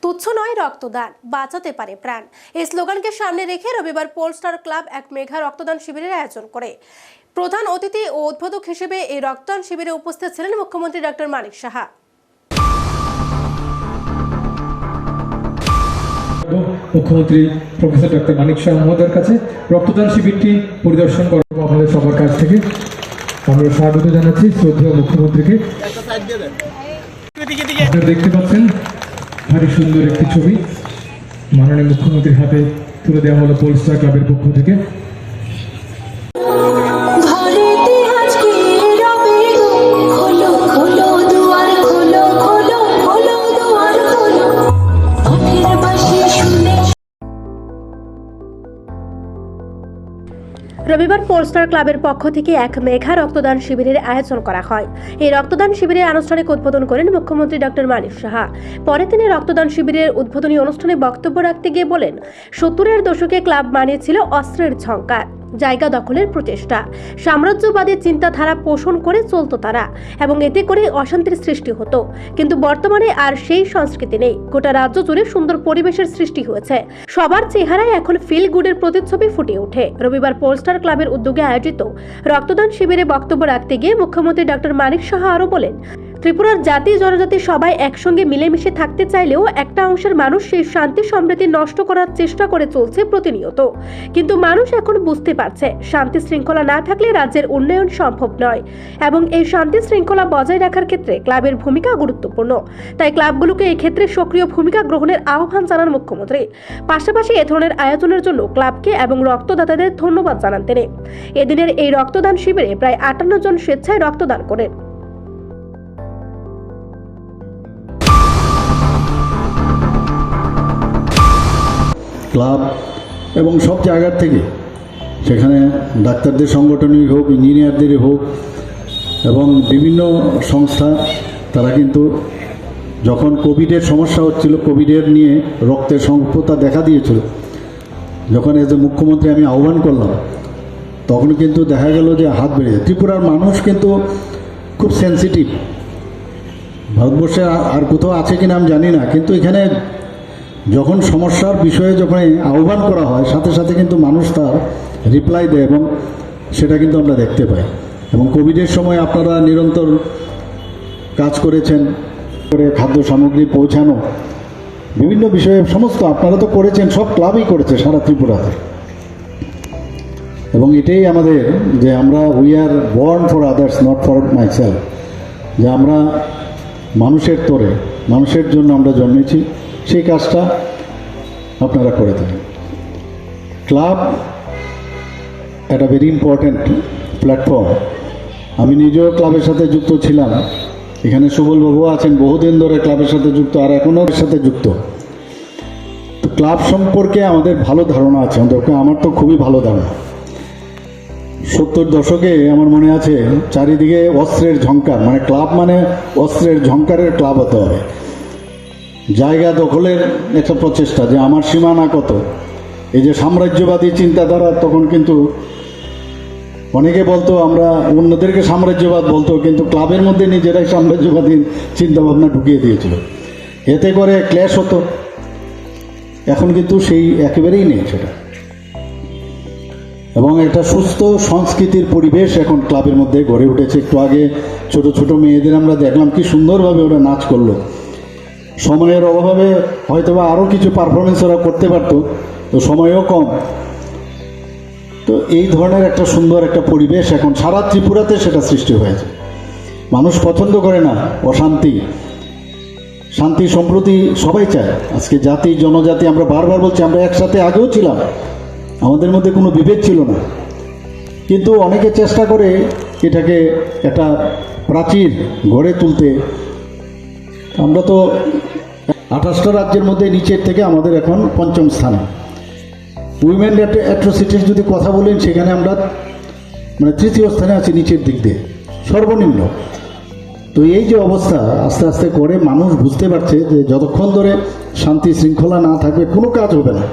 তুচ্ছ নয় রক্তদান, বাঁচাতে পারে প্রাণ। এই স্লোগানকে সামনে রেখে রবিবার পোলস্টার ক্লাব এক মেঘা রক্তদান শিবিরের আয়োজন করে। প্রধান অতিথি ও উদ্বোধক হিসেবে এই রক্তদান শিবিরে উপস্থিত ছিলেন মুখ্যমন্ত্রী ডক্টর মানিক সাহা। মুখ্যমন্ত্রী প্রফেসর ডক্টর মানিক সাহা মহোদয়ের কাছে রক্তদান শিবিরটি পরিদর্শন করব আপনাদের সবার কাছ থেকে। আমরা স্বাগত জানাচ্ছি শ্রদ্ধেয় মুখ্যমন্ত্রীকে। আপনারা দেখতে পাচ্ছেন ভারী সুন্দর একটি ছবি মাননীয় মুখ্যমন্ত্রীর হাতে তুলে দেওয়া হলো পোলস্টার ক্লাবের পক্ষ থেকে। রবিবার পোলস্টার ক্লাবের পক্ষ থেকে এক মেঘা রক্তদান শিবিরের আয়োজন করা হয়। এই রক্তদান শিবিরের আনুষ্ঠানিক উদ্বোধন করেন মুখ্যমন্ত্রী ডক্টর মানিক সাহা। পরে তিনি রক্তদান শিবিরের উদ্বোধনী অনুষ্ঠানে বক্তব্য রাখতে গিয়ে বলেন, 70-এর দশকে ক্লাব মানিয়েছিল অস্ত্রের ঝংকার, জায়গা দখলের প্রচেষ্টা, সাম্রাজ্যবাদের চিন্তাধারা পোষণ করে চলত তারা, এবং এতে করে অশান্তির সৃষ্টি হতো। কিন্তু বর্তমানে আর সেই সংস্কৃতি নেই। গোটা রাজ্য জুড়ে সুন্দর পরিবেশের সৃষ্টি হয়েছে। সবার চেহারায় এখন ফিল গুডের প্রতিচ্ছবি ফুটে ওঠে। রবিবার পোলস্টার ক্লাবের উদ্যোগে আয়োজিত রক্তদান শিবিরে বক্তব্য রাখতে গিয়ে মুখ্যমন্ত্রী ডক্টর মানিক সাহা আরও বলেন, ত্রিপুরার জাতি জনজাতি সবাই একসঙ্গে মিলেমিশে থাকতে চাইলেও একটা অংশের মানুষ সেই শান্তি সমৃদ্ধি নষ্ট করার চেষ্টা করে চলছে প্রতিনিয়ত। কিন্তু মানুষ এখন বুঝতে পারছে শান্তি শৃঙ্খলা না থাকলে রাজ্যের উন্নয়ন সম্ভব নয়, এবং এই শান্তি শৃঙ্খলা বজায় রাখার ক্ষেত্রে ক্লাবের ভূমিকা গুরুত্বপূর্ণ। তাই ক্লাবগুলোকে এই ক্ষেত্রে সক্রিয় ভূমিকা গ্রহণের আহ্বান জানান মুখ্যমন্ত্রী। পাশাপাশি এ ধরনের আয়োজনের জন্য ক্লাবকে এবং রক্তদাতাদের ধন্যবাদ জানান তিনি। এদিনের এই রক্তদান শিবিরে প্রায় 58 জন স্বেচ্ছায় রক্তদান করেন। ক্লাব এবং সব জায়গার থেকে, সেখানে ডাক্তারদের সংগঠনই হোক, ইঞ্জিনিয়ারদেরই হোক, এবং বিভিন্ন সংস্থা, তারা কিন্তু যখন কোভিডের সমস্যা হচ্ছিল, কোভিডের নিয়ে রক্তের স্বল্পতা দেখা দিয়েছিল, যখন এজ এ মুখ্যমন্ত্রী আমি আহ্বান করলাম, তখন কিন্তু দেখা গেল যে হাত বেড়ে। ত্রিপুরার মানুষ কিন্তু খুব সেন্সিটিভ। ভারতবর্ষে আর কোথাও আছে কিনা আমি জানি না, কিন্তু এখানে যখন সমস্যার বিষয়ে যখন আহ্বান করা হয়, সাথে সাথে কিন্তু মানুষ তার রিপ্লাই দেয়, এবং সেটা কিন্তু আমরা দেখতে পাই। এবং কোভিডের সময় আপনারা নিরন্তর কাজ করেছেন, করে খাদ্য সামগ্রী পৌঁছানো, বিভিন্ন বিষয়ে সমস্ত আপনারা তো করেছেন, সব ক্লাবই করেছে সারা ত্রিপুরাতে। এবং এটাই আমাদের, যে আমরা we are born for others, not for myself, যে আমরা মানুষের তরে, মানুষের জন্য আমরা জন্মেছি, সেই কাজটা আপনারা করে থাকেন। ক্লাব একটা ভেরি ইম্পর্ট্যান্ট প্ল্যাটফর্ম। আমি নিজেও ক্লাবের সাথে যুক্ত ছিলাম। এখানে সুবলবাবু আছেন, বহুদিন ধরে ক্লাবের সাথে যুক্ত, আর এখনও এর সাথে যুক্ত। তো ক্লাব সম্পর্কে আমাদের ভালো ধারণা আছে, আমার তো খুবই ভালো ধারণা। 70 দশকে আমার মনে আছে চারিদিকে অস্ত্রের ঝংকার, মানে ক্লাব মানে অস্ত্রের ঝংকারের ক্লাব হতে হবে। জায়গা দখলের একটা প্রচেষ্টা, যে আমার সীমানা কত, এই যে সাম্রাজ্যবাদী চিন্তাধারা, তখন কিন্তু অনেকে বলতো, আমরা অন্যদেরকে সাম্রাজ্যবাদ বলতো, কিন্তু ক্লাবের মধ্যে নিজেরাই সাম্রাজ্যবাদী চিন্তাভাবনা ঢুকিয়ে দিয়েছিল। এতে করে ক্ল্যাশ হতো। এখন কিন্তু সেই একেবারেই নেই সেটা, এবং একটা সুস্থ সংস্কৃতির পরিবেশ এখন ক্লাবের মধ্যে গড়ে উঠেছে। একটু আগে ছোট ছোট মেয়েদের আমরা দেখলাম কি সুন্দরভাবে ওরা নাচ করলো। সময়ের অভাবে হয়তোবা আরও কিছু পারফরমেন্স ওরা করতে পারতো, তো সময়ও কম। তো এই ধরনের একটা সুন্দর একটা পরিবেশ এখন সারা ত্রিপুরাতে সেটা সৃষ্টি হয়েছে। মানুষ পছন্দ করে না অশান্তি, শান্তি সম্প্রতি সবাই চায়। আজকে জাতি জনজাতি, আমরা বারবার বলছি, আমরা একসাথে আগেও ছিলাম, আমাদের মধ্যে কোনো বিভেদ ছিল না, কিন্তু অনেকে চেষ্টা করে এটাকে একটা প্রাচীর গড়ে তুলতে। আমরা তো 28টা রাজ্যের মধ্যে নিচের থেকে আমাদের এখন 5ম স্থানে। উইমেন অ্যাট্রোসিটির যদি কথা বলেন, সেখানে আমরা মানে 3য় স্থানে আছি নিচের দিক দিয়ে, সর্বনিম্ন। তো এই যে অবস্থা, আস্তে আস্তে করে মানুষ বুঝতে পারছে যে যতক্ষণ ধরে শান্তি শৃঙ্খলা না থাকবে কোনো কাজ হবে না।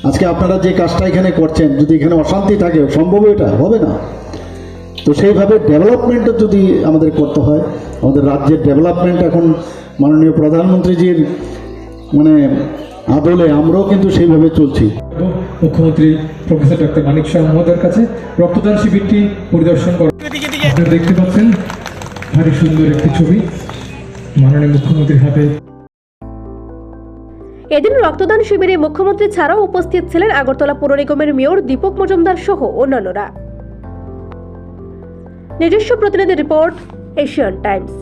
আজকে আপনারা যে কাজটা এখানে করছেন, যদি এখানে অশান্তি থাকে, সম্ভব এটা হবে না। তো সেইভাবে ডেভেলপমেন্টও যদি আমাদের করতে হয়, আমাদের রাজ্যের ডেভেলপমেন্ট এখন মাননীয় প্রধানমন্ত্রীজির মানে আদলে আমরাও কিন্তু সেইভাবে চলছি। মুখ্যমন্ত্রী প্রফেসর ডক্টর মানিক শাহ মহোদয়ের কাছে রক্তদান শিবিরটি পরিদর্শন করেন। আপনারা দেখতে পাচ্ছেন ভারী সুন্দর একটি ছবি মাননীয় মুখ্যমন্ত্রীর হাতে। এদিন রক্তদান শিবিরে মুখ্যমন্ত্রী ছাড়াও উপস্থিত ছিলেন আগরতলা পৌর নিগমের মেয়র দীপক মজুমদার সহ অন্যান্যরা। নিজস্ব প্রতিনিধি রিপোর্ট, এশিয়ান টাইমস।